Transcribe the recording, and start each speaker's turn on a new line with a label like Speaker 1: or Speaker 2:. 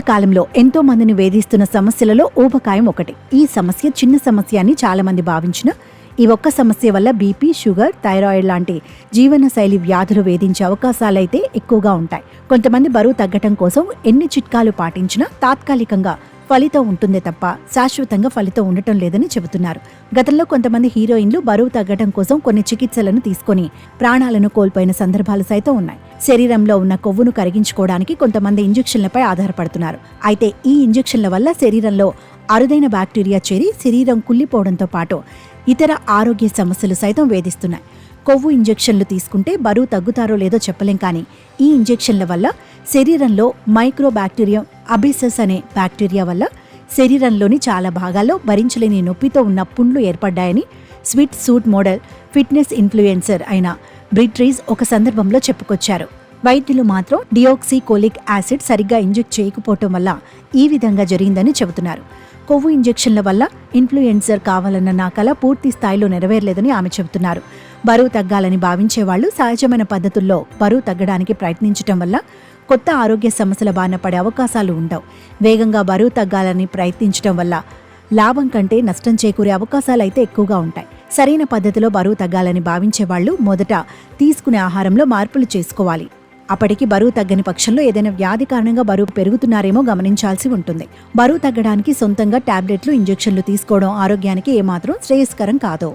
Speaker 1: కాలంలో ఎంతో మందిని వేధిస్తున్న సమస్యలలో ఊబకాయం ఒకటి. ఈ సమస్య చిన్న సమస్య అని చాలా మంది భావించిన ఈ ఒక్క సమస్య వల్ల బీపీ, షుగర్, థైరాయిడ్ లాంటి జీవనశైలి వ్యాధులు వేధించే అవకాశాలైతే ఎక్కువగా ఉంటాయి. కొంతమంది బరువు తగ్గటం కోసం ఎన్ని చిట్కాలు పాటించినా తాత్కాలికంగా ఫలితం ఉంటుందే తప్ప శాశ్వతంగా ఫలితం ఉండటం లేదని చెబుతున్నారు. గతంలో కొంతమంది హీరోయిన్లు బరువు తగ్గటం కోసం కొన్ని చికిత్సలను తీసుకుని ప్రాణాలను కోల్పోయిన సందర్భాలు సైతం ఉన్నాయి. శరీరంలో ఉన్న కొవ్వును కరిగించుకోవడానికి కొంతమంది ఇంజెక్షన్లపై ఆధారపడుతున్నారు. అయితే ఈ ఇంజెక్షన్ల వల్ల శరీరంలో అరుదైన బ్యాక్టీరియా చేరి శరీరం కుళ్ళిపోవడంతో పాటు ఇతర ఆరోగ్య సమస్యలు సైతం వేధిస్తున్నాయి. కొవ్వు ఇంజెక్షన్లు తీసుకుంటే బరువు తగ్గుతారో లేదో చెప్పలేం, కానీ ఈ ఇంజెక్షన్ల వల్ల శరీరంలో మైక్రో బ్యాక్టీరియం అబిసస్ అనే బ్యాక్టీరియా వల్ల శరీరంలోని చాలా భాగాల్లో భరించలేని నొప్పితో ఉన్న పుండ్లు ఏర్పడ్డాయని sweet suit model fitness influencer అయిన బ్రిట్రీస్ ఒక సందర్భంలో చెప్పుకొచ్చారు. వైద్యులు మాత్రం డియోక్సికోలిక్ యాసిడ్ సరిగ్గా ఇంజెక్ట్ చేయకపోవటం వల్ల ఈ విధంగా జరిగిందని చెబుతున్నారు. కొవ్వు ఇంజెక్షన్ల వల్ల ఇన్ఫ్లుయెన్సర్ కావాలన్న నా కల పూర్తి స్థాయిలో నెరవేరలేదని ఆమె చెబుతున్నారు. బరువు తగ్గాలని భావించేవాళ్లు సహజమైన పద్ధతుల్లో బరువు తగ్గడానికి ప్రయత్నించటం వల్ల కొత్త ఆరోగ్య సమస్యల బారిన పడే అవకాశాలు ఉండవు. వేగంగా బరువు తగ్గాలని ప్రయత్నించటం వల్ల లాభం కంటే నష్టం చేకూరే అవకాశాలైతే ఎక్కువగా ఉంటాయి. సరైన పద్ధతిలో బరువు తగ్గాలని భావించేవాళ్లు మొదట తీసుకునే ఆహారంలో మార్పులు చేసుకోవాలి. అప్పటికి బరువు తగ్గని పక్షంలో ఏదైనా వ్యాధి కారణంగా బరువు పెరుగుతున్నారేమో గమనించాల్సి ఉంటుంది. బరువు తగ్గడానికి సొంతంగా టాబ్లెట్లు, ఇంజెక్షన్లు తీసుకోవడం ఆరోగ్యానికి ఏమాత్రం శ్రేయస్కరం కాదు.